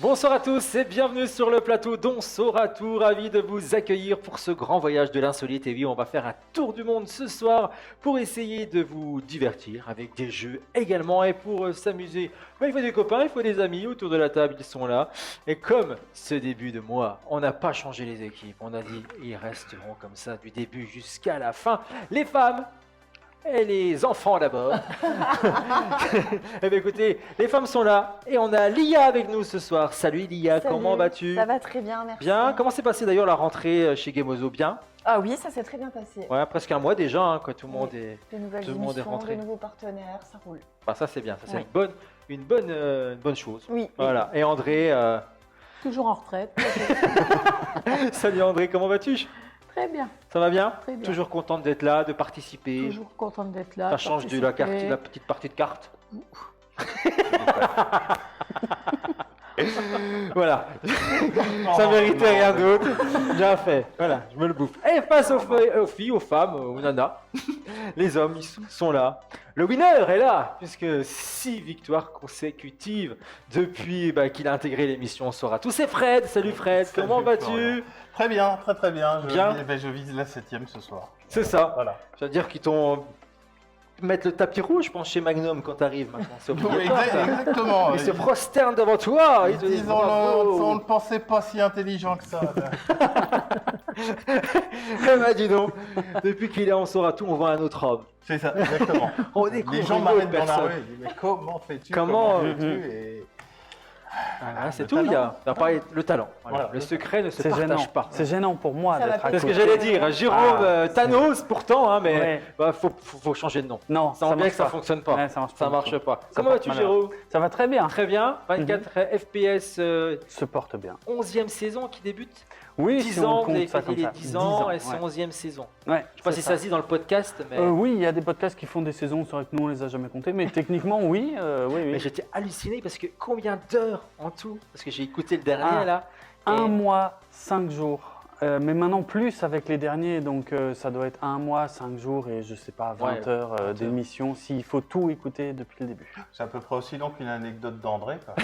Bonsoir à tous et bienvenue sur le plateau d'On saura tout, ravi de vous accueillir pour ce grand voyage de l'insolite. Et oui, on va faire un tour du monde ce soir pour essayer de vous divertir avec des jeux également. Et pour s'amuser, il faut des copains, il faut des amis autour de la table, ils sont là. Et comme ce début de mois, on n'a pas changé les équipes, on a dit ils resteront comme ça du début jusqu'à la fin. Les femmes et les enfants d'abord. Eh bien écoutez, les femmes sont là et on a Lia avec nous ce soir. Salut Lia, Salut, comment vas-tu? Ça va très bien, merci. Bien, comment s'est passée d'ailleurs la rentrée chez Gameozo? Bien? Ah oui, ça s'est très bien passé. Ouais, presque un mois déjà, hein, quand tout le monde est... De nouvelles tout le monde est émissions, rentré. de nouveaux partenaires, ça roule. Bah, ça c'est bien, ça c'est Oui. une bonne chose. Oui. Voilà, et André, Toujours en retraite. salut André, comment vas-tu? Très bien. Ça va bien? Très bien. Toujours contente d'être là, de participer. Toujours contente d'être là. Ça change de la petite partie de cartes. Voilà, ça méritait rien d'autre. Bien fait, voilà, je me le bouffe. Et face aux filles, aux femmes, aux nanas, les hommes ils sont là. Le winner est là, puisque 6 victoires consécutives depuis qu'il a intégré l'émission. On saura tout. C'est Fred. Salut Fred, Salut, comment vas-tu? Florian. Très bien, très bien. Bien. Je vise la 7ème ce soir. C'est ça. Voilà. C'est-à-dire qu'ils t'ont mettre le tapis rouge, je pense, chez Magnum quand t'arrives maintenant. C'est obligatoire, ça. Exactement. Ils se prosternent devant toi. Ils te disent bravo. On ne pensait pas si intelligent que ça. Eh ben, dis donc, depuis qu'il est On saura tout, on voit un autre homme. C'est ça, exactement. On découvre Les gens une m'arrêtent autre dans la personne. rue et disent mais comment fais-tu? Comment fais-tu Et Ah, c'est Le tout, il y a le talent. Voilà. Voilà. Le secret ne se C'est partage gênant. pas. C'est gênant pour moi Ça va d'être pas. à C'est ce que côté. j'allais dire. Jérôme Thanos, pourtant, hein, mais Ouais. faut changer de nom. Non, Ça sent bien marche que ça pas. fonctionne pas. Ouais, ça marche pas. Ça du marche tout. pas. Ça Comment porte vas-tu, malheur. Jérôme? Ça va très bien. Très bien. 24 FPS, Se porte bien. 11e saison qui débute. Oui, 10 si on ans, vous compte avez ça fêté comme les ça. 10 ans et ouais. c'est 11e saison. Ouais, Je sais pas c'est si ça se dit dans le podcast, mais, Oui, il y a des podcasts qui font des saisons, c'est vrai que nous on les a jamais comptés, mais techniquement oui, oui. mais j'étais halluciné parce que combien d'heures en tout? Parce que j'ai écouté le dernier Ah. là. Un Et- mois, 5 jours. Mais maintenant plus avec les derniers, donc ça doit être 1 mois, 5 jours et je sais pas, 20 Ouais, heures 20 heures. d'émission, s'il faut tout écouter depuis le début. c'est à peu près aussi long qu'une anecdote d'André. quoi.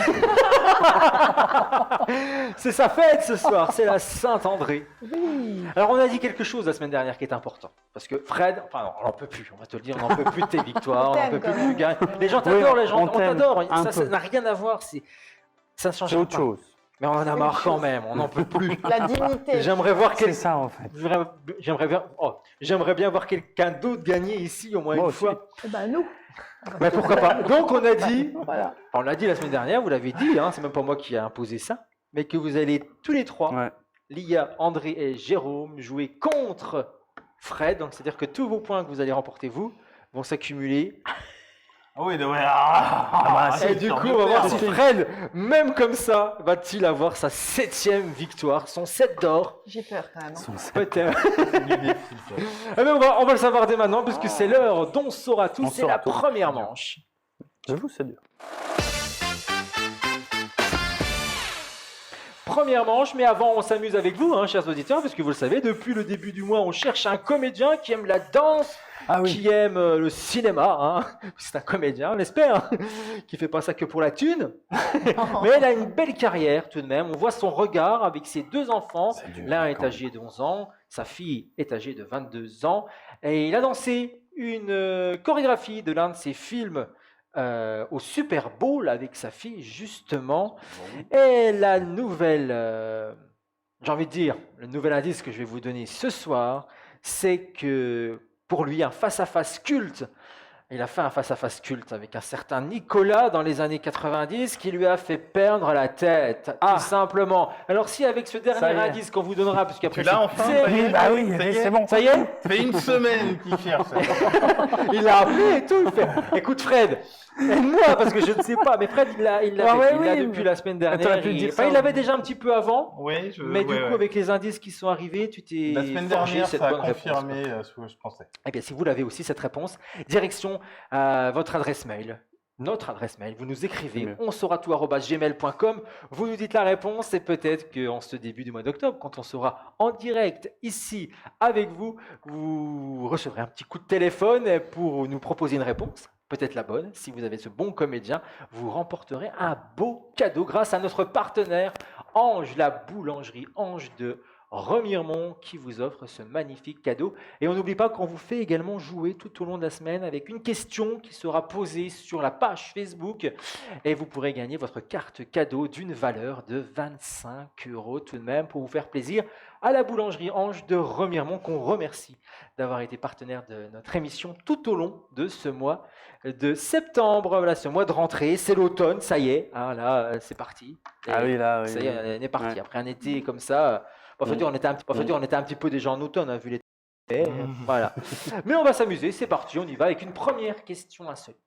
C'est sa fête ce soir, c'est la Saint-André. Alors on a dit quelque chose la semaine dernière qui est important. Parce que Fred, enfin non, on n'en peut plus, on va te le dire, on n'en peut plus de tes victoires, on n'en peut t'aime, plus quand que tu même. gagnes. Les gens t'adorent, Oui, les gens, on on t'aime, t'adore. un Ça peu. n'a rien à voir, ça ne change C'est autre pas. chose. Mais on en a marre quand même, on n'en peut plus. La dignité. J'aimerais voir C'est quel... ça en fait. J'aimerais bien voir quelqu'un d'autre gagner ici au moins Moi une aussi. fois. Eh ben nous. Mais pourquoi pas? Donc on a dit, Voilà. on l'a dit la semaine dernière, vous l'avez dit, hein, c'est même pas moi qui ai imposé ça, mais que vous allez tous les trois, Ouais. Lia, André et Jérôme, jouer contre Fred. Donc c'est-à-dire que tous vos points que vous allez remporter vous vont s'accumuler. Ah oui, ouais. Et du coup, on va voir si Fred, même comme ça, va-t-il avoir sa 7e victoire, son 7 d'or. J'ai peur quand même. Peut-être. C'est du défi, ça. Eh bien, on va le savoir dès maintenant, puisque c'est l'heure d'On saura tout. On C'est saura la tout. première manche. J'avoue, c'est dur. Première manche, mais avant, on s'amuse avec vous, hein, chers auditeurs, parce que vous le savez, depuis le début du mois, on cherche un comédien qui aime la danse, Ah oui. qui aime le cinéma. Hein. C'est un comédien, on l'espère, qui fait pas ça que pour la thune. Mais elle a une belle carrière tout de même. On voit son regard avec ses 2 enfants. C'est dur, L'un est quand même. âgé de 11 ans, sa fille est âgée de 22 ans. Et il a dansé une chorégraphie de l'un de ses films au Super Bowl avec sa fille, justement. Et la nouvelle, j'ai envie de dire, le nouvel indice que je vais vous donner ce soir, c'est que pour lui, un face-à-face culte, il a fait un face-à-face culte avec un certain Nicolas dans les années 90 qui lui a fait perdre la tête, Ah. tout simplement. Alors si avec ce Ça y dernier est. indice qu'on vous donnera, parce qu'après Tu l'as enfin, c'est- ça y est Bah oui, Ça y est c'est bon. ça y est, Ça fait une semaine qu'il cherche. il l'a appelé et tout. Il fait, écoute Fred, aide-moi parce que je ne sais pas. Mais Fred, il l'a Ah ouais, il l'a oui, depuis mais- la semaine T'aurais dernière. pu Il dire ça. l'avait déjà un petit peu avant. Oui, Mais du coup, avec les indices qui sont arrivés, tu t'es La semaine forgé dernière, cette ça a bonne réponse. confirmé ce que je pensais. Eh bien, si vous l'avez aussi, cette réponse, direction votre adresse mail. Notre adresse mail, vous nous écrivez C'est mieux. onsauratout@gmail.com, vous nous dites la réponse et peut-être qu'en ce début du mois d'octobre, quand on sera en direct ici avec vous, vous recevrez un petit coup de téléphone pour nous proposer une réponse peut-être la bonne. Si vous avez ce bon comédien, vous remporterez un beau cadeau grâce à notre partenaire Ange, la boulangerie Ange de Remiremont qui vous offre ce magnifique cadeau. Et on n'oublie pas qu'on vous fait également jouer tout au long de la semaine avec une question qui sera posée sur la page Facebook et vous pourrez gagner votre carte cadeau d'une valeur de 25 € tout de même pour vous faire plaisir à la boulangerie Ange de Remiremont qu'on remercie d'avoir été partenaire de notre émission tout au long de ce mois de septembre. Voilà, ce mois de rentrée, c'est l'automne, ça y est, hein, là c'est parti. Ah oui, là, oui. Ça y est, on est parti. Ouais. Après un été comme ça, on était un petit peu déjà en automne, hein, vu l'été. Voilà. Mais on va s'amuser, c'est parti, on y va avec une première question insolite.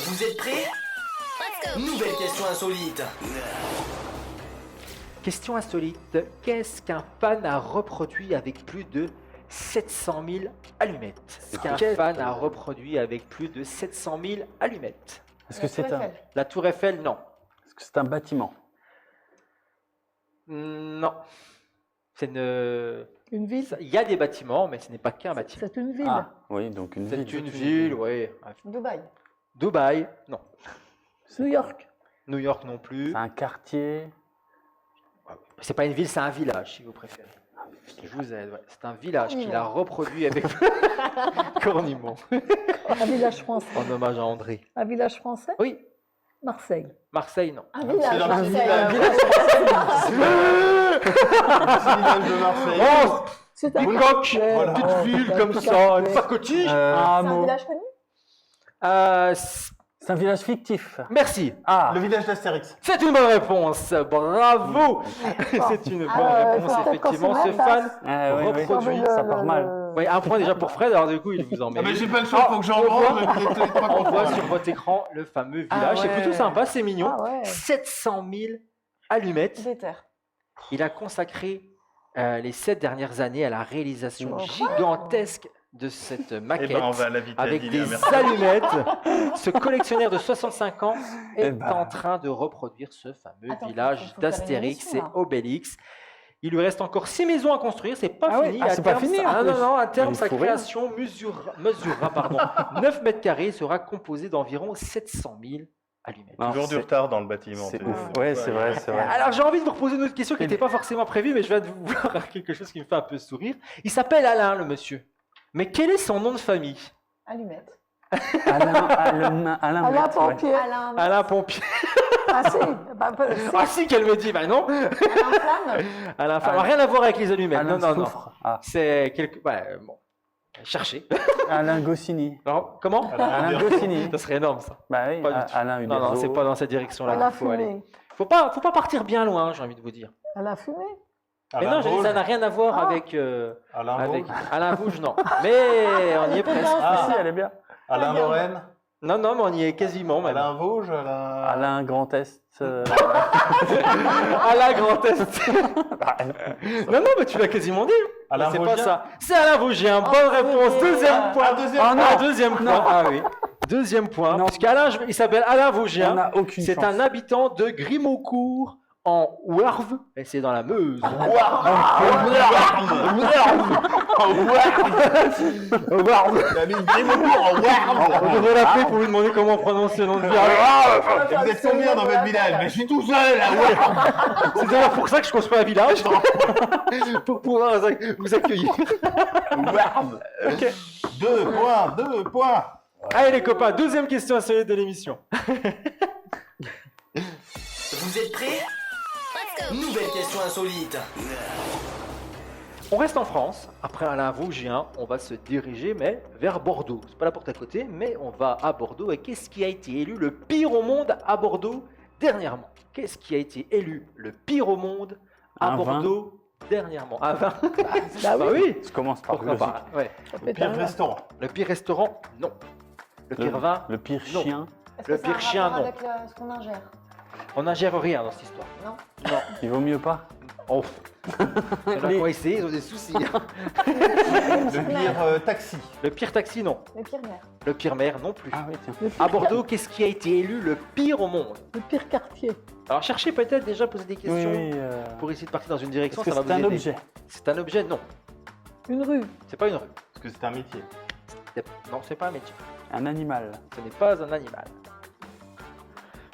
Vous êtes prêts? Nouvelle question insolite. Question insolite, qu'est-ce qu'un fan a reproduit avec plus de 700 000 allumettes? Qu'un fan a reproduit avec plus de 700 000 allumettes? Est-ce que c'est un, La Tour Eiffel, non. est-ce que c'est un bâtiment? Non. C'est une... Une ville? Il y a des bâtiments, mais ce n'est pas qu'un bâtiment. C'est une ville. Ah, oui, donc une C'est ville. une ville, oui. Dubaï. Dubaï, non. New York. New York non plus. C'est un quartier. C'est pas une ville, c'est un village, si vous préférez. Je vous aide, ouais. C'est un village qu'il a Cornimont. reproduit avec Cornimont, Un village français. en hommage à André. Un village français? Oui, Marseille. Marseille, non. Un village. dans le Marseille. village de Marseille. Oh, C'est un Bangkok, quartier. Voilà. petite Oh, ville c'est un comme petit ça, quartier. une pacotille. Un C'est un hameau. village connu? C'est un village fictif. Merci. Ah, Le village d'Astérix. C'est une bonne réponse. Bravo. C'est une bonne réponse, faut peut-être effectivement. qu'on se Ce fan ah oui, oui. reproduit. Ça part mal. Oui, un point déjà pour Fred, alors du coup, il vous en met. Ah, mais j'ai une. pas le choix, faut que j'en on voit- mange. Les trois On voit comprends. sur votre écran le fameux Ah village. C'est plutôt ouais. sympa, c'est mignon. Ah ouais. 700 000 allumettes. Déter. Il a consacré les 7 dernières années à la réalisation Oh. gigantesque de cette Eh maquette. ben, on va l'inviter à Avec dîner. des Merci. allumettes. Ce collectionneur de 65 ans est Eh ben. en train de reproduire ce fameux Attends, village faut faire une d'Astérix émission, et là. Obélix. Il lui reste encore 6 maisons à construire, c'est pas Ah ouais, fini. ah, À c'est pas terme, fini, ça- en ah non, plus. non, à terme, Il sa faut rien. création mesurera 9 mètres carrés et sera composée d'environ 700 000 allumettes. Non, Toujours du c'est- retard dans le bâtiment. C'est tu ouf. vois. Ouais, c'est vrai, c'est vrai. Alors j'ai envie de vous reposer une autre question qui n'était pas forcément prévue, mais je viens de vous voir quelque chose qui me fait un peu sourire. Il s'appelle Alain, le monsieur. Mais quel est son nom de famille? Allumette. Alain Alain Bette, ouais. Pompier. Alain. Alain Pompier. Ah si. Bah, si. Ah si, qu'elle me dit, bah non. Alain Flamme. Alain Flamme, rien à voir avec les allumettes. Alain non, non, non. Souffre. Ah, C'est quelque... Ouais, bon. Cherchez. Alain Goscinny. Non, comment? Alain Goscinny. Ça serait énorme, ça. Bah oui, Pas du tout. Alain Non, non, Uderzo. c'est pas dans cette direction-là Alain qu'il faut aller. Fumé. Faut pas partir bien loin, j'ai envie de vous dire. Alain Fumé. Mais non, j'ai dit, ça n'a rien à voir Ah. avec Alain avec Vosges. Alain Vouge, non. Mais on y est presque. Ah si, elle est bien. Alain Lorraine. Non, non, mais on y est quasiment même. Alain Vosges. Alain. Alain Grand Est. Alain Grand Est. Non, non, mais tu l'as quasiment dit. Alain C'est pas Vosgien. ça. C'est Alain Vosgien. Bonne réponse. oui. Deuxième point. deuxième Ah, point. non, deuxième point. Ah oui. Deuxième point. Non. Parce qu'Alain, il s'appelle Alain On Vosgien. n'a aucune C'est chance. un habitant de Grimaucourt en Ouarve. Et c'est dans la Meuse. Il a mis Grimaucourt en Ouarve. On devrait l'appeler pour lui demander comment prononcer le nom de village. Et vous êtes combien dans votre village? Mais je suis tout seul à Ouarve. C'est d'ailleurs pour ça que je construis un village. Pour pouvoir vous accueillir. Ouarve. Ok. 2 points. Allez les copains, deuxième question insolite de l'émission. Vous êtes prêts? Nouvelle question insolite. On reste en France. Après Alain Vosgien, on va se diriger mais vers Bordeaux. C'est pas la porte à côté, mais on va à Bordeaux. Et qu'est-ce qui a été élu le pire au monde à Bordeaux dernièrement? Qu'est-ce qui a été élu le pire au monde à Un vin. Bordeaux dernièrement? Un vin. Bah Bah oui. oui. Je commence par Pourquoi logique. pas? Ouais. Ça peut être Pire un- restaurant. Le pire restaurant, non. Le pire vin, Le pire Non. chien. Est-ce Le que ça a pire un chien, rapport non. avec ce qu'on ingère? on n'ingère rien dans cette histoire. Non. Il vaut mieux pas. Oh. Il y en a qui Les- ont essayé, ils ont des soucis. Le pire taxi. Le pire taxi, non. Le pire mère. Le pire maire, non plus. Ah oui, tiens. Le pire À Bordeaux, qu'est-ce qui a été élu le pire au monde? Le pire quartier. Alors cherchez peut-être déjà poser des Oui, questions oui. pour essayer de partir dans une direction, Est-ce que ça va c'est vous un aider. objet? C'est un objet, non. Une rue. C'est pas une rue. Parce que c'est un métier. Non, c'est pas un métier. Un animal. Ce n'est pas un animal.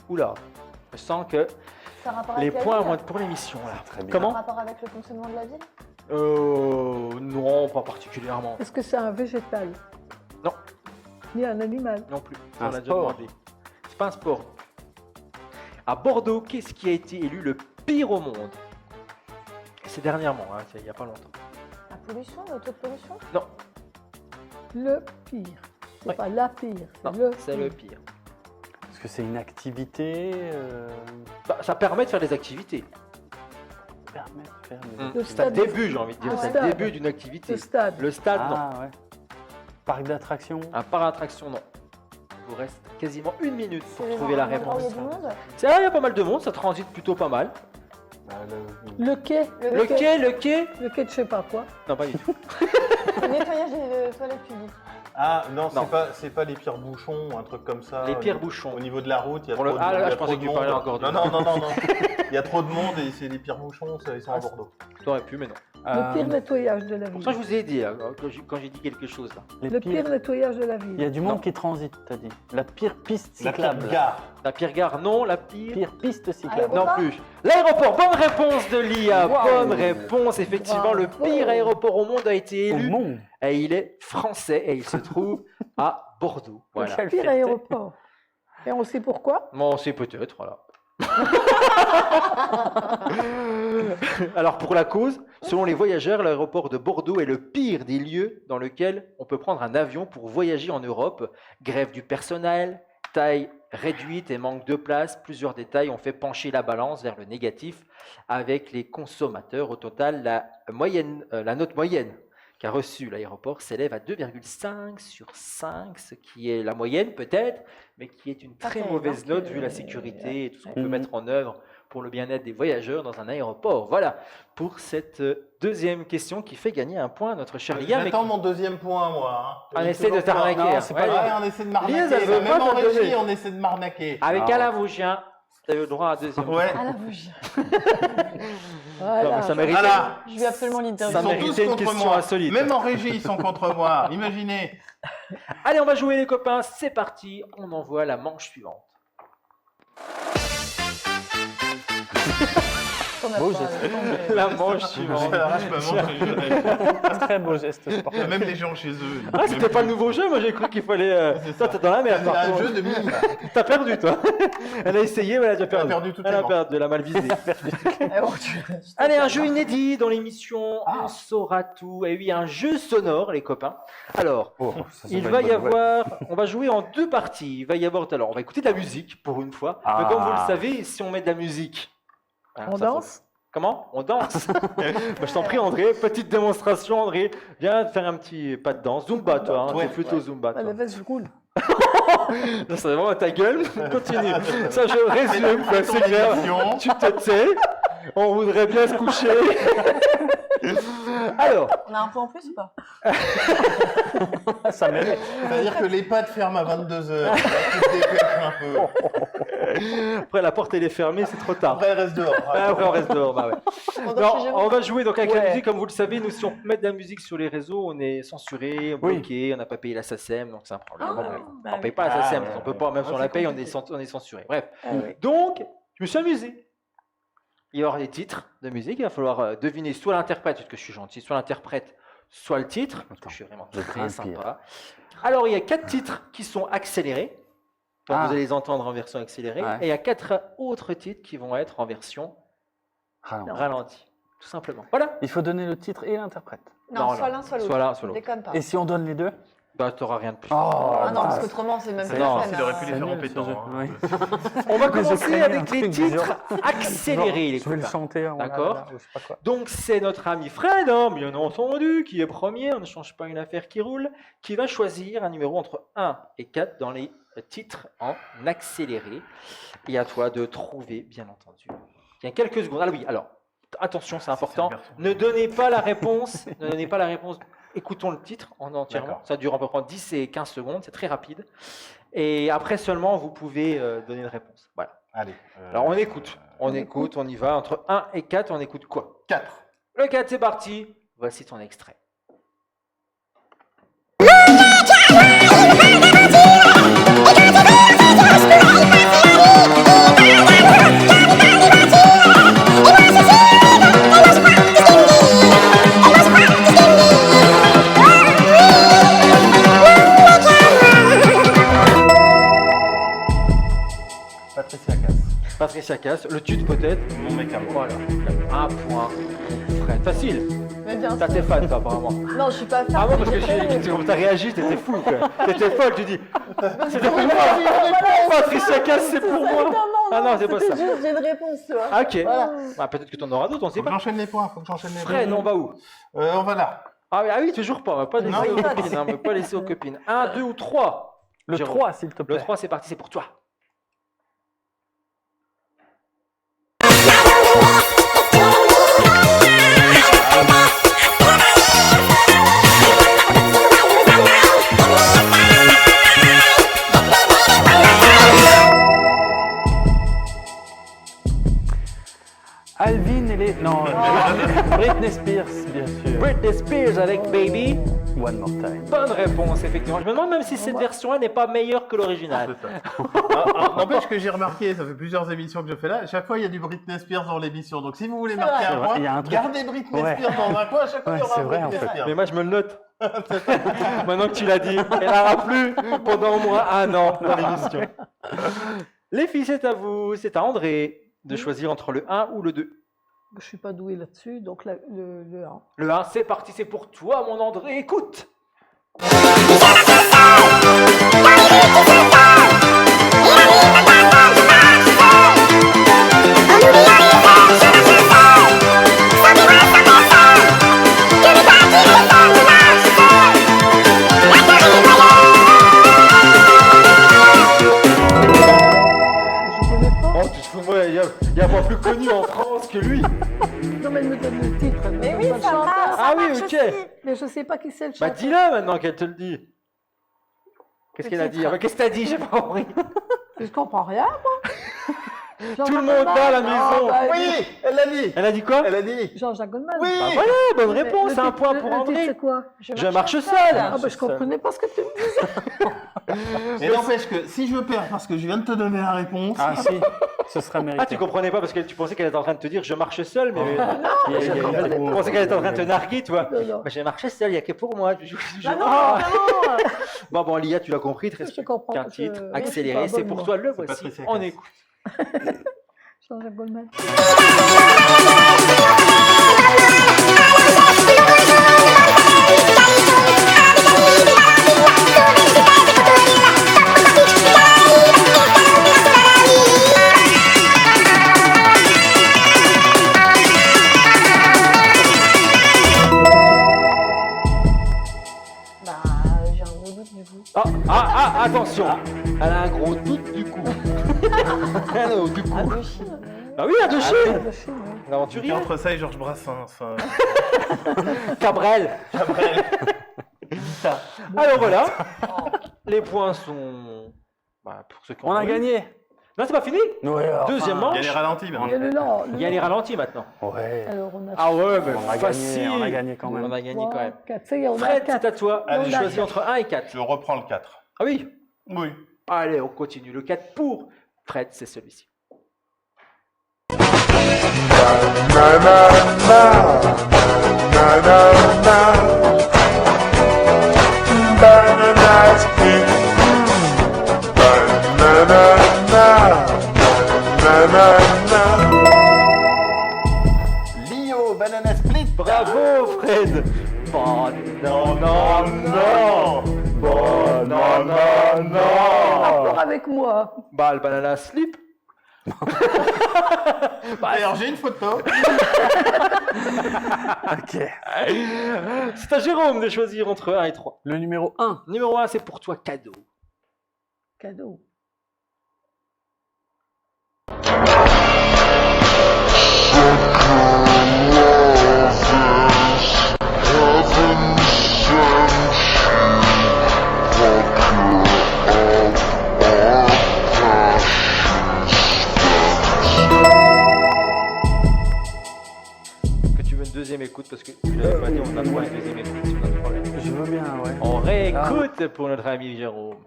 Oula, je sens que Ça a rapport les avec la points ville vont être pour l'émission là. Très bien. Ça a Comment rapport avec le fonctionnement de la ville? Non, pas particulièrement. Est-ce que c'est un végétal? Non. Ni un animal? Non plus. Un On l'a déjà sport. demandé. C'est pas un sport. À Bordeaux, qu'est-ce qui a été élu le pire au monde? C'est dernièrement, hein, c'est il n'y a pas longtemps. La pollution, le taux de pollution? Non, Le pire. C'est Ouais. pas la pire, non, c'est le c'est le pire. Est-ce que c'est une activité Bah, ça permet de faire des activités. permet de faire des... Le C'est un stade. début, j'ai envie de dire. Ah C'est ouais. le début d'une activité. Le stade. Le stade, non. Ah ouais. Parc d'attractions. Un parc d'attraction, non. Il vous reste quasiment 1 minute pour C'est les trouver la endroits où il y réponse. a du monde? Il y a pas mal de monde, ça transite plutôt pas mal. Le quai. Le quai, le quai? Le quai de je sais pas quoi. Non, pas du tout. Le nettoyage des toilettes publiques. Ah non, Non. c'est pas les pires bouchons ou un truc comme ça. Les pires Au bouchons. niveau de la route, il y a Pour trop le- de Ah, monde. là, il y a je trop pensais de que tu monde. parlais encore du- Non, non, non, non, non. Il y a trop de monde et c'est les pires bouchons, ils sont à Bordeaux. T'aurais pu, mais non. Le pire nettoyage de la Pour ville. ça, je vous ai aidé là, quand j'ai dit quelque chose là. Le pire nettoyage de la ville. Il y a du Non. monde qui transite, t'as dit. La pire piste La cyclable. pire gare. La pire gare, non. La pire. Pire piste cyclable. Non Aéroport. plus. L'aéroport, bonne réponse de l'IA. Wow. Bonne réponse. Effectivement, le Bravo. pire aéroport au monde a été Au élu. monde. Et il est français et il se trouve à Bordeaux. Voilà. Quelle Le pire fierté. aéroport. Et on sait pourquoi? Bon, c'est peut-être, voilà. Alors pour la cause, selon les voyageurs, l'aéroport de Bordeaux est le pire des lieux dans lequel on peut prendre un avion pour voyager en Europe. Grève du personnel, taille réduite et manque de place, plusieurs détails ont fait pencher la balance vers le négatif avec les consommateurs. Au total, la note moyenne qu'a reçue l'aéroport s'élève à 2,5 sur 5, ce qui est la moyenne peut-être, mais qui est une Pas très terrible, mauvaise hein. note vu la sécurité et tout ce qu'on peut Mhm. mettre en œuvre pour le bien-être des voyageurs dans un aéroport. Voilà pour cette deuxième question qui fait gagner un point à notre cher Lia. mais J'attends mon deuxième point, moi. hein. On J'ai essaie de toujours t'arnaquer, pas- hein. Non, c'est pas Ouais. vrai, on essaie de m'arnaquer. Lise, elle veut Même pas en te régie, donner. on essaie de m'arnaquer. Avec Ah. Alain Vosgien, tu as eu le droit à un deuxième Ouais. À la bougie. Voilà. Non, mais ça mérite. Voilà. Je veux absolument Ils l'interview. Ça sont méritait tous une contre question moi. insolite. Même en régie, ils sont contre moi. Imaginez. Allez, on va jouer les copains, c'est parti, on envoie la manche suivante. Beau geste. La manche suivante. J'arrache ma manche et je rêve. Très beau geste Il y a sportif. même des gens chez eux. Ah, c'était pas le nouveau jeu, moi j'ai cru qu'il fallait. C'est Toi, ça. t'es dans la merde, C'est par un contre. jeu de mime. T'as perdu, toi. Elle a essayé, mais elle a déjà Elle a perdu. perdu toutes Elle les a manches. perdu, elle a mal visé. Allez, un jeu inédit dans l'émission On saura tout. Et oui, un jeu sonore, les copains. Alors, Oh, ça, c'est il pas va une y bonne nouvelle. avoir, on va jouer en 2 parties. Il va y avoir, alors, on va écouter de la musique pour une fois. Ah. Mais comme vous le savez, si on met de la musique, hein, On ça danse? Comment? On danse. Bah, je t'en prie, André. Petite démonstration, André. Viens faire un petit pas de danse. Zumba, toi. Hein. Ouais, T'es plutôt Zumba. Ah, Toi. mais vas-y, je roule. Là, c'est vraiment ta gueule. Continue. Ça, je résume. quoi, Ton C'est clair. émission. Tu te tais. On voudrait bien se coucher. Alors, On a un point en plus ou pas? Ça mérite. C'est-à-dire que les pâtes ferment à 22h. Tu te dépêches un peu. après, la porte, elle est fermée, c'est trop tard. Après, elle reste dehors. Ah, après, on reste dehors. Bah ouais. On dort Non, chez on Jérôme. va jouer donc avec la Ouais. musique, comme vous le savez. Nous, si on met de la musique sur les réseaux, on est censuré, Oui. bloqué, on n'a pas payé la SACEM, donc c'est un problème. Ah, Bon, bah on oui. paye pas la Ah, SACEM, ouais, on peut ouais. pas, même si on Ah, la c'est paye, compliqué. on est censuré. Bref. Ah oui. Donc, je me suis amusé. Il va y avoir des titres de musique, il va falloir deviner soit l'interprète, parce que je suis gentil, soit l'interprète, soit le titre, parce que je suis vraiment je crains très le sympa. Alors, il y a 4 titres qui sont accélérés, donc Ah. vous allez les entendre en version accélérée, Ouais. et il y a 4 autres titres qui vont être en version Ah, non. ralentie, tout simplement. Voilà. Il faut donner le titre et l'interprète. Non, soit l'un, soit l'autre. Soit l'un, soit l'autre. Déconne pas. Et si on donne les deux? Bah, t'auras rien de plus. Oh, Ah non, parce mince. qu'autrement, c'est même C'est- plus la non, peine. Il aurait pu hein. les faire en nul, ce pétant. jeu. hein. Oui. On va Mais je commencer craignais avec un les truc du titres genre. accélérés, les Je vais le copains. chanter. oh là D'accord. là, ou je sais pas quoi. Donc c'est notre ami Fred, hein, bien entendu, qui est premier, on ne change pas une affaire qui roule, qui va choisir un numéro entre 1 et 4 dans les titres en accéléré. Et à toi de trouver, bien entendu. Il y a quelques secondes. Ah oui, alors, attention, c'est important. Ne donnez pas la réponse. Ne donnez pas la réponse. Écoutons le titre en entièrement. D'accord. Ça dure à peu près 10 et 15 secondes, c'est très rapide. Et après seulement, vous pouvez donner une réponse. Voilà. Allez. Alors on écoute, on y va. Entre 1 et 4, on écoute quoi? 4. Le 4, c'est parti. Voici ton extrait. Patricia Cass. Patricia Cass, le tute peut-être. Mon mec à moi. Voilà, un point. Fred, facile. Mais bien T'as sûr. tes fans, toi, apparemment. Non, je suis pas fan. Ah bon, parce que mais comme t'as réagi, t'étais fou, quoi. T'étais folle, tu dis. C'était pour moi. Patricia Cass, c'est pour moi. Ah non, c'est pas ça. Juste, j'ai une réponse, tu vois. Ah, ok. Voilà. Bah, peut-être que t'en auras d'autres, on sait Faut que pas. j'enchaîne les points, Fred, on va où? On va là. Ah oui, toujours pas. On va pas laisser Non. aux copines. On va pas laisser aux copines. 1, 2 ou 3. Le Jérôme. 3, s'il te plaît. Le 3, c'est parti, c'est pour toi. Alvin et les... Non, Britney Spears, bien sûr. Britney Spears avec Baby. One more time. Bonne réponse, effectivement. Je me demande même si cette version-là n'est pas meilleure que l'original. N'empêche que j'ai remarqué, ça fait plusieurs émissions que je fais là, à chaque fois il y a du Britney Spears dans l'émission. Donc si vous voulez marquer C'est un vrai, point, il y a un truc. gardez Britney Ouais. Spears dans un coin, à chaque fois il y Ouais, aura c'est un vrai, en Britney fait. Spears. Mais moi, je me le note. Maintenant que tu l'as dit, elle n'aura plus pendant au moins un an dans l'émission. Les filles, c'est à vous. C'est à André de choisir entre le 1 ou le 2. Je suis pas douée là-dessus, donc le 1. Le 1, c'est parti, c'est pour toi, mon André. Écoute. Je connais pas. Oh, tu te fous de moi, il y a pas plus connu en France que lui. Non, mais elle me donne le titre. Elle me Mais donne oui, pas le ça chanteur. marche. Ah oui, marche ok. aussi. Mais je sais pas qui c'est le Bah chanteur. dis-la maintenant qu'elle te le dit. Qu'est-ce qu'elle a dit? Ah, bah, qu'est-ce que t'as dit? J'ai pas compris. Je comprends rien, moi. Tout le monde va à la maison. Oui, elle l'a dit. Elle a dit quoi? Elle a dit. Jean-Jacques Goldman. Oui. Bah voilà, bonne Mais réponse, le un titre- point le- pour le titre, André. c'est quoi? Je marche seul. Ah bah je comprenais pas ce que tu me disais. Et n'empêche que si je perds parce que je viens de te donner la réponse, Ah si, ce serait mérité. Ah, tu comprenais pas parce que tu pensais qu'elle était en train de te dire je marche seul, mais Il y a- tu pensais qu'elle était en train de te narguer, toi. Non, non. Bah, j'ai marché seul, il n'y a que pour moi. Ah non, Bon, Lia, tu l'as compris, il te reste Je comprends. qu'un je- titre. je suis Accéléré, pas c'est bonne, pour moi. toi, le C'est voici. Patricia On Cass. écoute. Jean-Jacques Goldman. Bah, j'ai un gros doute du coup. Attention. Elle a un gros doute du coup. Alors, du coup. Indochine. Ah oui, Indochine. De Chine, oui. c'est L'aventurier. entre ça et Georges Brassens. Cabrel. Alors voilà. Les points sont. Bah, pour ceux qui ont On a envie. gagné. Non, c'est pas fini. Ouais, enfin, Deuxième Il y manche. a les ralentis Il y a maintenant. le lent. Il y a les ralentis maintenant. Ouais. Alors on a Ah ouais, mais On a facile. gagné, on a gagné quand On même. a gagné quand même. 4. Tu sais, on a Fred, c'est 4. à toi. Allez, Tu choisis entre 1 et 4. Je reprends le 4. Ah oui. Oui. Allez, on continue. Le 4 pour Fred, c'est celui-ci. Lio, Banana Split. Bravo, Fred. Oh non, non, non. Oh non, non, non. Rapport avec moi. Bah, le banana slip. D'ailleurs, j'ai une photo. Ok. C'est à Jérôme de choisir entre 1 et 3. Le numéro 1. Numéro 1, c'est pour toi, cadeau. Cadeau. Que tu veux une deuxième écoute parce que tu l'avais pas dit, on a droit à une deuxième écoute si on a le problème. Je veux bien, ouais. On réécoute pour notre ami Jérôme.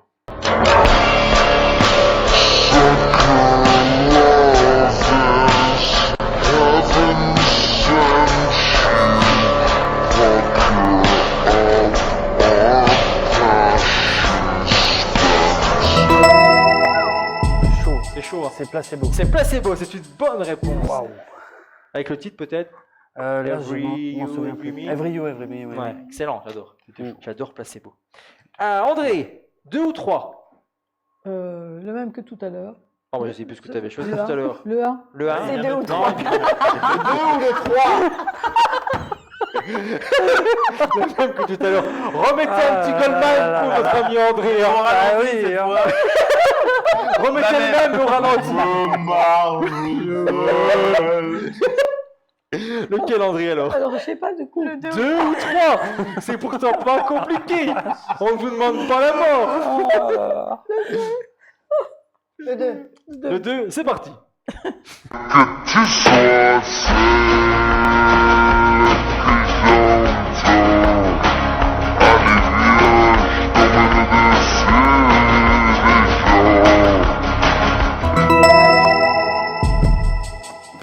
Chaud. C'est chaud, hein. C'est c'est placebo. C'est placebo, c'est une bonne réponse. Waouh. Avec le titre peut-être. Là, je Every m'en You, souviens Every plus. Me. Every You, Every Me. Ouais, excellent, j'adore. Mm. J'adore placebo. André, 2 ou 3? Le même que tout à l'heure. Oh, moi, je sais plus ce que tu avais choisi Le tout à 1. l'heure. Le 1. Le 1. C'est 2 ou Non, 3. le 2 ou le 3? Le même que tout à l'heure. Remettez un petit Goldman pour votre ami André. hein. Ah oui, Remettez le même au ralenti. Lequel André alors? Alors, je sais pas du coup. Le 2. 2 ou 3? C'est pourtant pas compliqué. On ne vous demande pas la mort. Le 2. Le 2, c'est parti.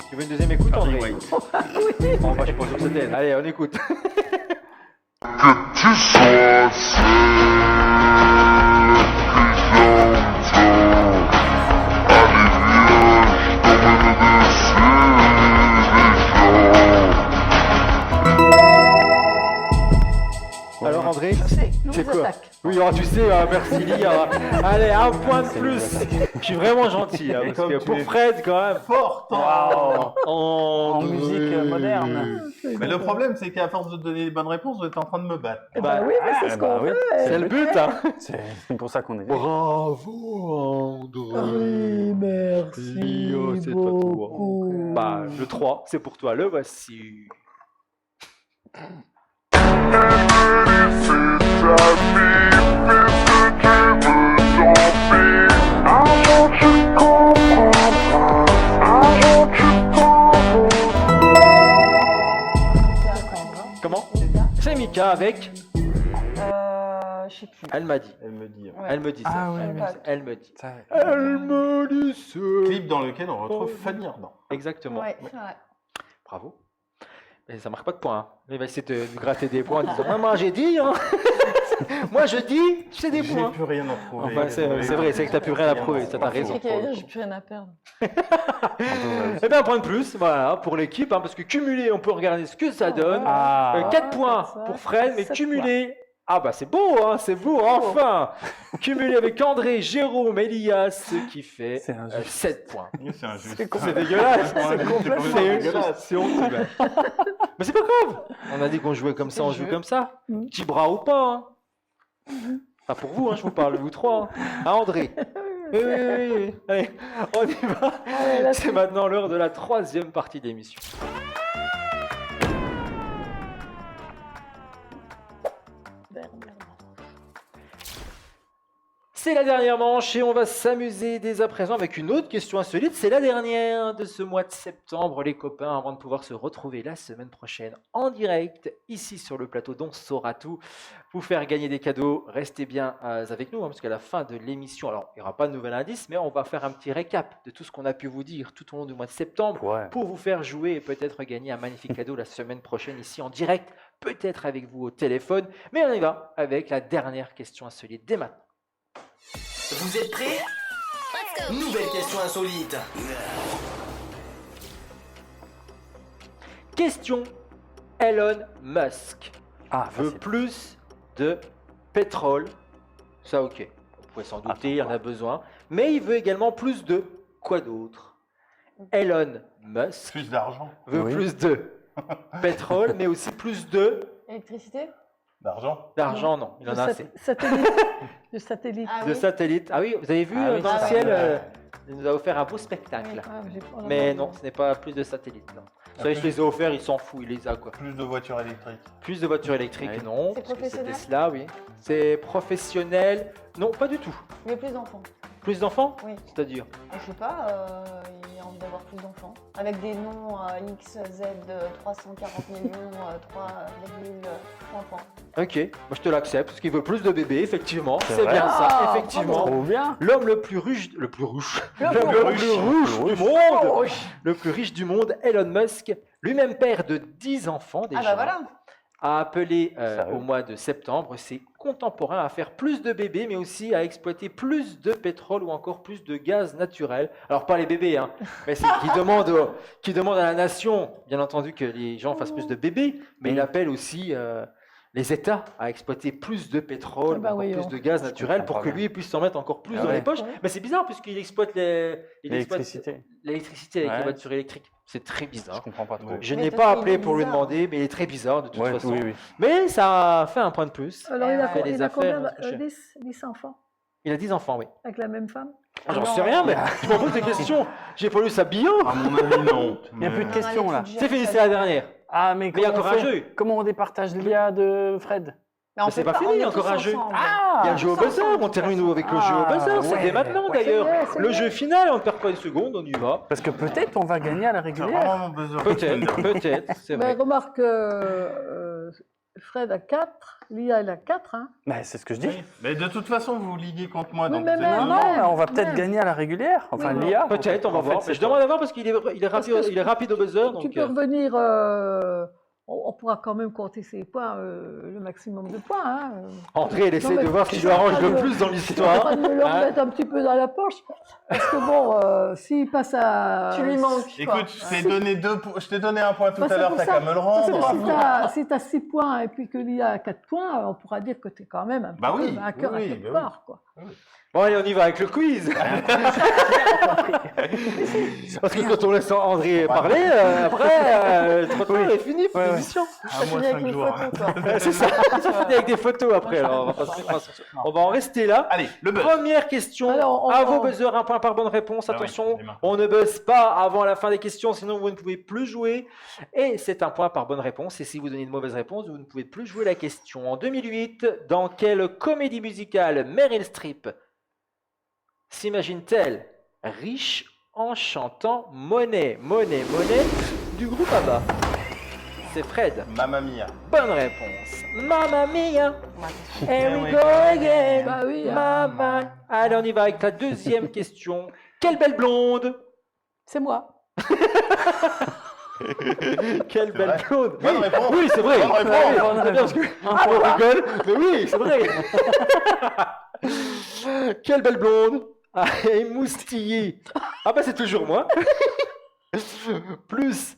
Tu veux une deuxième écoute, André? Bon, bah, je pense que c'était elle. Allez, on écoute. Alors, André? C'est quoi? Oui, oh, tu sais, merci Lia. Allez, un point de plus. Je suis vraiment gentil. Parce comme que tu pour es Fred, quand même. Fort. En musique moderne. Mais le problème, c'est qu'à force de donner les bonnes réponses, vous êtes en train de me battre. Eh ben oui, mais c'est ce qu'on oui. fait. C'est le but, hein. C'est pour ça qu'on est. Bravo, André. Oui, merci Lio, c'est à toi. beaucoup. Bah, le 3, c'est pour toi. Le voici. Comment? C'est Mika avec. Je sais plus. Elle m'a dit. Elle me dit. Ouais. Elle me dit ça. Ah oui, Je sais oui. pas. Elle me dit. Ça- Elle me dit ça. Clip dans lequel on retrouve Fanny Ardant. Exactement. Ouais, c'est vrai. Bravo. Mais ça marque pas de points. Hein. Il va essayer de gratter des points en disant Maman, j'ai dit. Hein. Moi, je dis, c'est des J'ai points. plus rien à prouver. Enfin, c'est vrai, c'est que t'as plus rien à prouver, ça t'as raison. C'est qu'il y a- j'ai plus rien à perdre. Eh bien, un point de plus, voilà, pour l'équipe, hein, parce que cumulé, on peut regarder ce que ça donne. Ah. 4 points ça, pour Fred, mais 7 cumulé. Ah bah c'est beau, hein, c'est beau, enfin. Cumulé avec André, Jérôme, Elias, ce qui fait C'est injuste. 7 points. Oui, c'est injuste. C'est dégueulasse. C'est complètement dégueulasse. C'est honteux. Mais c'est pas grave. On a dit qu'on jouait comme ça, on joue comme ça. Mhm. Petit bras ou pas. Hein. Pas pour vous, hein, je vous parle, vous trois. Hein. Ah, André. Oui. Allez, on y va. Allez, là, C'est maintenant l'heure de la 3e partie de l'émission. C'est la dernière manche et on va s'amuser dès à présent avec une autre question insolite. C'est la dernière de ce mois de septembre, les copains, avant de pouvoir se retrouver la semaine prochaine en direct, ici sur le plateau d'On Saura Tout. Vous faire gagner des cadeaux, restez bien avec nous, hein, parce qu'à la fin de l'émission, alors il n'y aura pas de nouvel indice, mais on va faire un petit récap de tout ce qu'on a pu vous dire tout au long du mois de septembre Ouais. pour vous faire jouer et peut-être gagner un magnifique cadeau la semaine prochaine ici en direct, peut-être avec vous au téléphone. Mais on y va avec la dernière question insolite dès maintenant. Vous êtes prêts? Nouvelle question insolite. Question Elon Musk Ah, veut facile. plus de pétrole. Ça, ok. Vous pouvez s'en douter, il en a besoin. Mais il veut également plus de quoi d'autre? Elon Musk Plus d'argent. veut Oui. plus de pétrole, mais aussi plus de Électricité? d'argent. Non, il en a assez. Satellite. Le satellite. Ah De oui. satellites. Ah oui, vous avez vu Ah oui, dans ça, le ciel, ouais. il nous a offert un beau spectacle. Ah, j'ai pas- on a Mais pas- non, ce n'est pas plus de satellites. Non. Ça, il se les a offerts, il s'en fout, il les a quoi. Plus de voitures électriques. Plus de voitures électriques, Ouais. non. C'est parce que professionnel Tesla, oui. C'est professionnel. Non, pas du tout. Mais plus d'enfants. Plus d'enfants? Oui. C'est-à-dire? Je sais pas, il a envie d'avoir plus d'enfants. Avec des noms X, Z, 340 millions, 3,3 points. Ok, moi je te l'accepte, parce qu'il veut plus de bébés, effectivement. C'est C'est vrai. bien ça, Ah, effectivement. Trop bien. L'homme le plus riche, le plus riche, Le l'homme plus le riche. plus riche du monde, le plus riche du monde, Elon Musk, lui-même père de 10 enfants déjà, Ah bah voilà. a appelé Sérieux au mois de septembre ses contemporain à faire plus de bébés, mais aussi à exploiter plus de pétrole ou encore plus de gaz naturel. Alors pas les bébés, hein, mais c'est qui demande à la nation, bien entendu, que les gens fassent plus de bébés, mais il appelle aussi les États à exploiter plus de pétrole, Ah bah ou encore oui, plus on- de gaz je naturel comprends pour pas que bien. lui puisse s'en mettre encore plus Ah dans ouais. les poches. Mais c'est bizarre puisqu'il exploite L'électricité. l'électricité avec les Ouais. voitures électriques. C'est très Je bizarre. comprends pas trop. Je Mais n'ai peut-être pas qu'il appelé est pour lui bizarre. demander, mais il est très bizarre de toute Ouais, façon. oui, oui. Mais ça a fait un point de plus. Alors, Eh il a, ouais. Fait des il a affaires, combien notre cher. 10 enfants Il a 10 enfants, oui. avec la même femme? J'en Non. sais rien, mais tu me poses des questions. J'ai pas lu sa bio. À mon avis, non. Il n'y a plus de Non, questions allez, là. tu te C'est fini, gères, c'est la dernière. Ah, mais Mais il y a comment on encore un fait jeu. Comment on départage l'IA de Fred? Mais on Mais c'est peut pas fini, on est encore tous un jeu. ensemble. Il y a le jeu au tous buzzer. ensemble, On de termine toute avec le jeu au Ah, buzzer. C'est ouais. dès maintenant Ouais, d'ailleurs. c'est Le vrai. jeu final, on ne perd pas une seconde, on y va. Parce que peut-être on va gagner à la C'est régulière. vraiment mon buzzer. Peut-être, peut-être, c'est Mais vrai. remarque, Fred a 4, Lia elle a 4. Hein. Mais c'est ce que je dis. Oui. Mais de toute façon, vous liguez contre moi. Oui, donc mais c'est même- Non, deux non, ans. mais on va peut-être même. gagner à la régulière. Enfin, Oui, l'IA. Peut-être, on va en fait, voir. c'est Mais je demande à voir parce qu'il est Parce rapide, que- il est rapide au buzzer. Tu Donc, peux revenir, on pourra quand même compter ses points, le maximum de points. Hein. André, il essaie Non, mais de voir ce qui je lui suis en arrange train le de- plus dans Je suis en l'histoire. train de me le Hein. remettre un petit peu dans la poche. Parce que bon, s'il passe à. Tu lui manques. quoi. Écoute, je t'ai donné un point tout Bah, à c'est l'heure, pour t'as ça. qu'à me le Parce que rendre. si tu as 6 points et puis que Lia a 4 points, on pourra dire que tu es quand même un Bah petit oui, peu vainqueur oui, à quelque bah oui. part. Quoi. Bon, allez, on y va avec le quiz. Parce que quand on laisse André parler, après, trop tard, c'est fini pour Ouais, ouais. l'émission. À moi Fini avec 5 les jours. photos, toi. C'est ça, c'est fini avec des photos après. Alors, on va pas se- on va en rester là. Allez, le buzz. Première question, Alors, à vos buzzers, un point par bonne réponse. Ah oui, Attention, les mains. on ne buzz pas avant la fin des questions, sinon vous ne pouvez plus jouer. Et c'est un point par bonne réponse. Et si vous donnez une mauvaise réponse, vous ne pouvez plus jouer la question. En 2008, dans quelle comédie musicale Meryl Streep s'imagine-t-elle riche en chantant Money, Money, Money du groupe ABBA? C'est Fred. Mamma mia. Bonne réponse. Mamma mia. Ouais, Here we oui. go again. Bah oui, hein. Mamma. Allez, on y va avec la deuxième question. Quelle belle blonde. C'est moi. Quelle belle vrai. blonde. Bonne réponse. Oui, c'est vrai. Bonne réponse. Oui, c'est bien parce que on rigole, mais oui, c'est vrai. Quelle belle blonde. Ah, émoustillée. Ah bah c'est toujours moi. Plus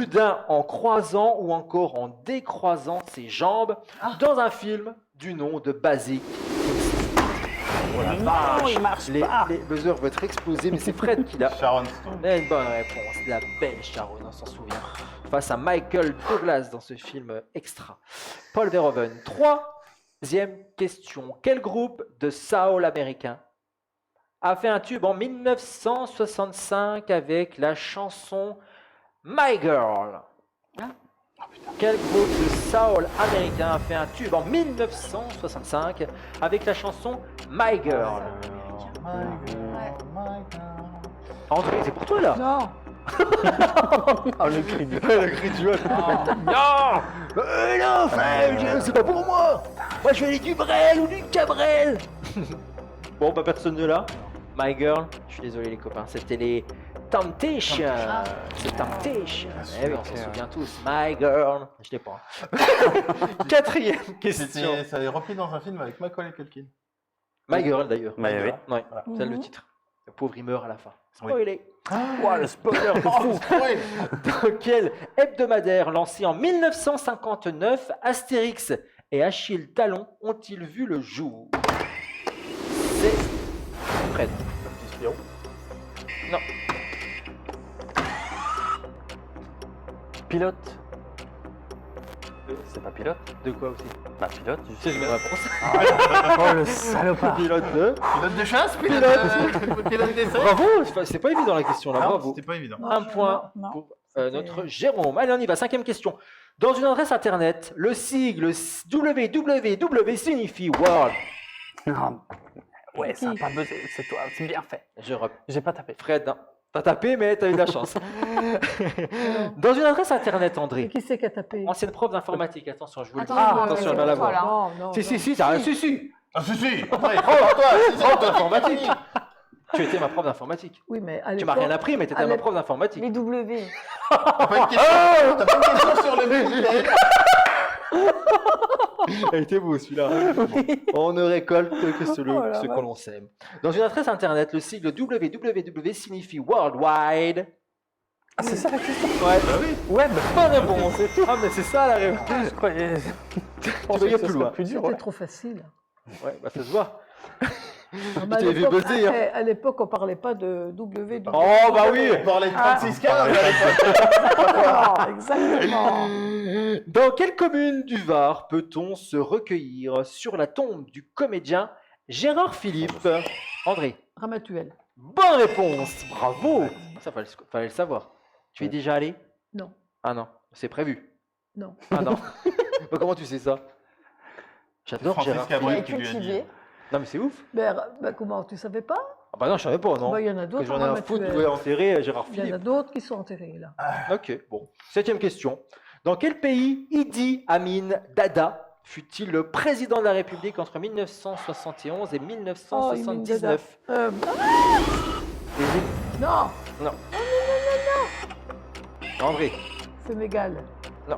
d'un en croisant ou encore en décroisant ses jambes dans un film du nom de Basic. Oh la vache. il marche Les pas. buzzers vont être explosés, mais c'est Fred qui l'a. Sharon Stone. Et une bonne réponse, la belle Sharon, on s'en souvient. Face à Michael Douglas dans ce film extra. Paul Verhoeven. Troisième question. Quel groupe de soul américain a fait un tube en 1965 avec la chanson My Girl? Quel groupe de soul américain a fait un tube en 1965 avec la chanson My Girl? André, c'est pour toi là? Non. Oh, le cri du... Le cri du Non non, frère, c'est pas pour moi. Moi, je vais aller du Brel ou du Cabrel. Bon, bah, personne ne l'a. My Girl, je suis désolé, les copains, c'était les Temptations. C'est Temptation. Eh oui, on s'en souvient tous. My Girl. Je l'ai pas. Quatrième question. Ça est repris dans un film avec Macaulay Culkin. My Girl, d'ailleurs. Bah, oui. Ouais, Voilà. c'est le titre. Le pauvre, il meurt à la fin. Oui. Spoilé. Ouah, le spoiler de fou. Dans quel hebdomadaire lancé en 1959, Astérix et Achille Talon ont-ils vu le jour? C'est Fred. Le petit Spirou. Non. Pilote. C'est pas pilote? De quoi aussi? Bah, pilote. C'est une bonne réponse. Oh, le salopard. Pilote de... Pilote de chasse, pilote d'essai. Bravo, c'est pas évident la question là, Non, bravo. c'était pas évident. Un point non. pour notre Jérôme. Allez, on y va. Cinquième question. Dans une adresse internet, le sigle www signifie World. Non. Ouais, ça a pas besoin. C'est toi, c'est bien fait. J'ai pas tapé. Fred, hein. T'as tapé, mais t'as eu de la chance. Dans une adresse internet, Et André. qui c'est qui a tapé? Ancienne prof d'informatique. Attention, je vous le dis. Attends, Attention, c'est elle va la pour toi, voir. là. Non, non. Si, non. si, si, t'as si, si. Ah, si, si. Après, prends-toi. Prof d'informatique. Tu étais ma prof d'informatique. Oui, mais à Tu m'as rien appris, mais t'étais à ma l'époque- prof d'informatique. Les W. T'as pas une question sur le militaire? Il était beau celui-là. On ne récolte que ce que l'on sème. Dans une adresse internet, le sigle www signifie worldwide. Ah, c'est ça la question? Ouais. Bah oui. Web. Bonne réponse. Ah, mais c'est ça la réponse. Je croyais. Tu voyais plus loin. Plus dur, C'était ouais. trop facile. Ouais, bah ça se voit. Ah, bah, Tu l'as vu buzzer, hein. à l'époque, on parlait pas de W. Oh, bah oui. On parlait de 36-15. Exactement. Dans quelle commune du Var peut-on se recueillir sur la tombe du comédien Gérard Philippe? André. Ramatuel. Bonne réponse. Bravo. Ça fallait le savoir. Tu es déjà allé? Non. Ah non, c'est prévu. Non. Ah non. Bah, comment tu sais ça? J'adore Francis Gérard Cabrel Philippe. Il est qui lui a dit. cultivé. Non mais c'est ouf. Bah, comment, tu savais pas? Ah bah non, je savais pas, non. Bah, il y en a Que d'autres. j'en ai à un foutre Ramatuel. de enterrer Gérard Il y en a Philippe. d'autres qui sont enterrés là. Ok, bon. 7e question. Dans quel pays Idi Amin Dada fut-il le président de la République entre 1971 et 1979? Non, André. Sénégal. Non.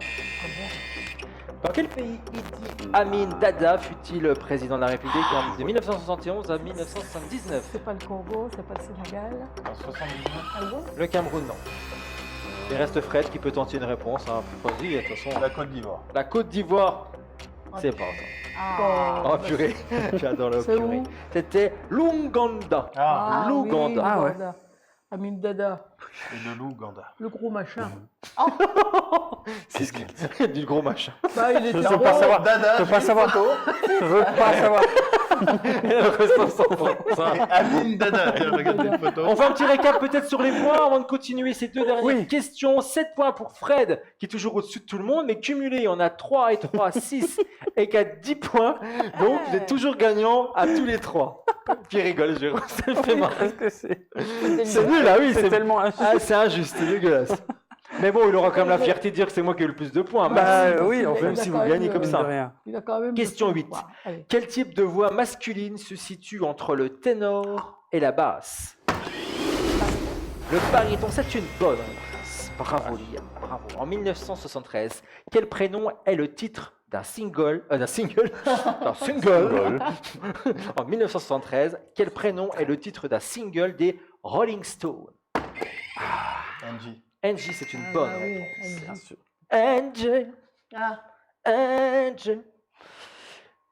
Dans quel pays Idi Amin Dada fut-il président de la République de 1971 à 1979? C'est pas le Congo, c'est pas le Sénégal. En 79. Le Cameroun, non. Il reste Fred qui peut tenter une réponse. Hein. Vas-y, de toute façon. La Côte d'Ivoire. La Côte d'Ivoire, c'est pas ça. Ah. Oh purée, j'adore le C'est purée. où? C'était l'Ouganda. Ah, l'Ouganda. Oui, Ah ouais. l'Ouganda. Amin Dada, et de l'Ouganda. le gros machin. C'est ce que du gros machin. Bah, il était Je veux gros. pas savoir. Dada, Je veux pas savoir. Je veux pas savoir. Amin Dada, tiens, regarde une photo. On fait un petit récap peut-être sur les points avant de continuer ces deux dernières Oui. questions. 7 points pour Fred, qui est toujours au-dessus de tout le monde, mais cumulé, on a 3 et 3, 6 et 4, 10 points. Donc, vous êtes toujours gagnant à tous les 3. Puis rigole, Jérôme, ça me fait marrer. Parce que c'est C'est nul, là, oui, c'est tellement injuste. Ah, c'est injuste, c'est dégueulasse. Mais bon, il aura quand même la fierté de dire que c'est moi qui ai eu le plus de points. Bah Merci. oui, en fait. Même si vous gagnez comme De ça. rien. Il a quand même. Question le 8. pouvoir. Allez. Quel type de voix masculine se situe entre le ténor et la basse? Le baryton, c'est une bonne réponse. Bravo, Liam, bravo. En 1973, quel prénom est le titre d'un single, d'un single. En 1973, quel prénom est le titre d'un single des Rolling Stones? Angie. Angie, c'est une Ah, bonne oui, réponse. Bien sûr. Angie, Ah. Angie.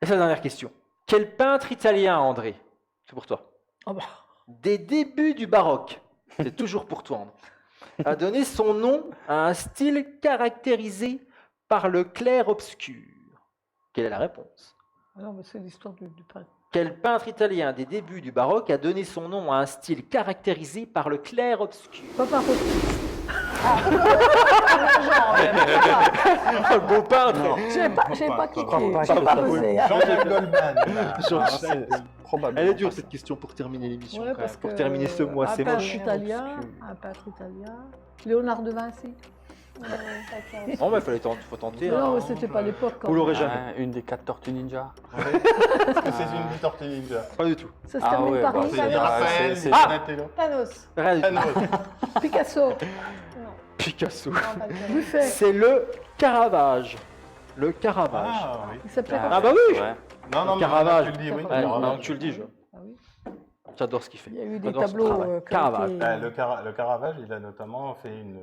Et sa dernière question. Quel peintre italien, André? C'est pour toi. Oh bah, Des débuts du baroque, c'est toujours pour toi, André, a donné son nom à un style caractérisé par le clair-obscur. Quelle est la réponse? ah non, mais c'est l'histoire du peintre. Quel peintre italien des débuts du baroque a donné son nom à un style caractérisé par le clair-obscur? Papa Rossi. Un beau peintre. Je sais pas qui Papa c'est. Rossi. Rosé, hein. Jean-Jacques Goldman. Jean-Jacques. Probablement. Elle est dure cette question pour terminer l'émission. Ouais, quand parce même. Pour que terminer ce mois, un c'est peintre moche. italien, un peintre italien. Léonard de Vinci. Bon, bah, faut tenter. Non, hein. mais c'était pas l'époque. quand Vous l'aurez même. jamais. Ouais, une des 4 Tortues Ninja. Est-ce que c'est une vie tortue ninja? Pas du tout. Ça se termine ouais, par bah, où, C'est ça c'est- Raphaël, c'est- c'est Donatello. Thanos. Rien du Ah tout. non. Picasso. Picasso. Non, pas le Thanos. Buffet. C'est le Caravage. Le Caravage. Ah oui. Il s'appelait Ah bah oui. Ouais. Non, non, mais Caravage. tu le dis, oui. Ouais, Caravage. maintenant que tu le dis, Ah oui. j'adore ce qu'il fait. Il y a eu des J'adore ce tableaux. travail. qui ont Caravage. été- Le Caravage, il a notamment fait une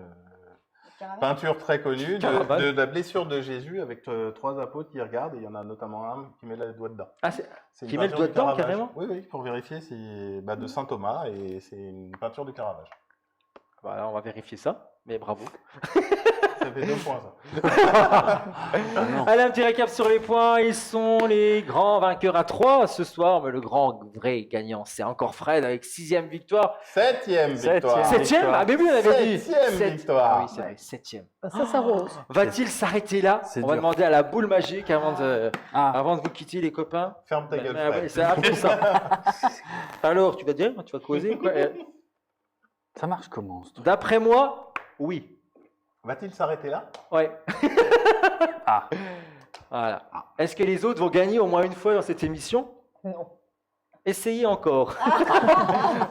Caravane. peinture très connue Caravage. de la blessure de Jésus avec 3 apôtres qui regardent et il y en a notamment un qui met le doigt dedans. Ah, c'est C'est une Qui met le peinture doigt du dedans, Caravage. carrément Oui, oui, pour vérifier si de Saint Thomas et c'est une peinture du Caravage. Voilà, on va vérifier ça. Mais bravo. Ça fait 2 points ça. Allez, un petit récap sur les points. Ils sont les grands vainqueurs à 3 ce soir. Mais le grand vrai gagnant, c'est encore Fred avec 6e victoire. 7e victoire. Septième. 7e. Ah, mais oui, on avait dit. 7e victoire. Ah oui, c'est vrai, 7e. Bah, ça s'arrose. Va-t-il s'arrêter là? C'est On va dur. demander à la boule magique Ah, avant de vous quitter, les copains. Ferme ta gueule, Ah ouais, Fred. c'est un peu ça. Alors, tu vas dire, tu vas causer quoi? ça marche comment ce truc? D'après moi, oui. Va-t-il s'arrêter là? Ouais. Ah. Voilà. Est-ce que les autres vont gagner au moins une fois dans cette émission? Non. Essayez encore.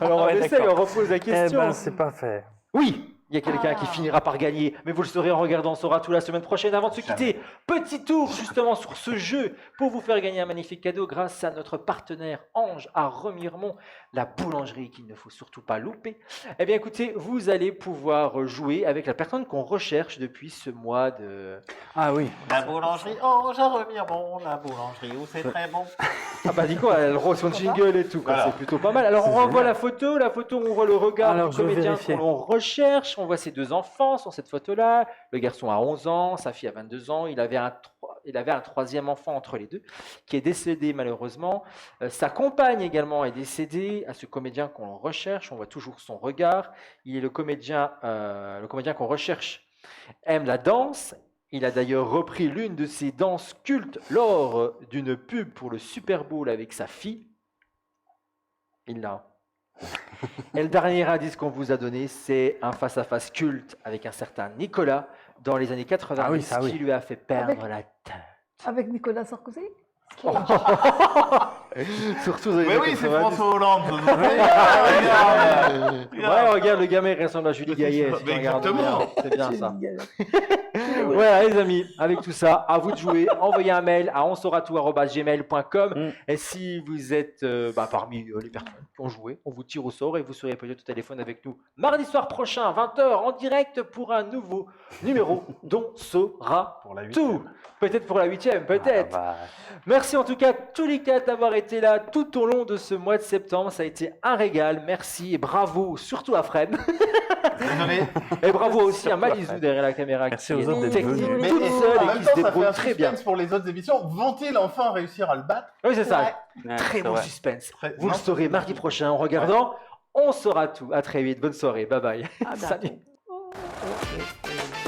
Alors on Ouais, essaye, on d'accord. repose la Eh question. ben, c'est pas fait. Oui, Il y a quelqu'un qui finira par gagner, mais vous le saurez en regardant On saura tout la semaine prochaine. Avant de se quitter, petit tour justement sur ce jeu pour vous faire gagner un magnifique cadeau grâce à notre partenaire Ange à Remiremont, la boulangerie qu'il ne faut surtout pas louper. Eh bien écoutez, vous allez pouvoir jouer avec la personne qu'on recherche depuis ce mois de... Ah oui. La boulangerie, oh, j'ai Remiremont, la boulangerie, où c'est très bon. Ah bah dis quoi, elle rose son jingle et tout, quoi. Voilà. C'est plutôt pas mal. Alors on revoit la photo on voit le regard Alors, du je vais comédien vérifier. qu'on recherche, on voit ses deux enfants sur cette photo-là, le garçon a 11 ans, sa fille a 22 ans, il avait un troisième enfant entre les deux, qui est décédé malheureusement. Sa compagne également est décédée, à ce comédien qu'on recherche, on voit toujours son regard, il est le comédien qu'on recherche aime la danse. Il a d'ailleurs repris l'une de ses danses cultes lors d'une pub pour le Super Bowl avec sa fille. Il l'a. Et le dernier indice qu'on vous a donné, c'est un face-à-face culte avec un certain Nicolas dans les années 80 Ah oui, ça, oui. qui lui a fait perdre Avec- la tête. Avec Nicolas Sarkozy? Surtout dans les Mais années oui, c'est 90. François Hollande. Ouais, regarde, le gamin il ressemble à Julie Gaillet. si tu Mais regardes exactement. bien. C'est bien J'ai ça. dit, Voilà les amis, avec tout ça, à vous de jouer. Envoyez un mail à onsauratout@gmail.com. Mm. Et si vous êtes parmi les personnes qui ont joué, on vous tire au sort et vous serez peut-être au téléphone avec nous mardi soir prochain, 20h, en direct pour un nouveau numéro d'On saura Pour la tout. Peut-être pour la 8e, peut-être. Ah, bah, Merci en tout cas tous les quatre d'avoir été là tout au long de ce mois de septembre. Ça a été un régal. Merci et bravo, surtout à Fred. Désolé. Et bravo aussi à Malizou derrière la caméra. Merci qui aux est autres d'être technique venus. toute seule en et même qui temps, se ça fait débrouille un très bien. suspense pour les autres émissions. Vont-ils enfin réussir à le battre? Oui, c'est ça. ouais, Très c'est bon vrai. suspense. Très- Vous le non. saurez mardi prochain en regardant On saura tout. À très vite. Bonne soirée. Bye bye. Ah, Salut. d'accord. Oh, oh, oh, oh.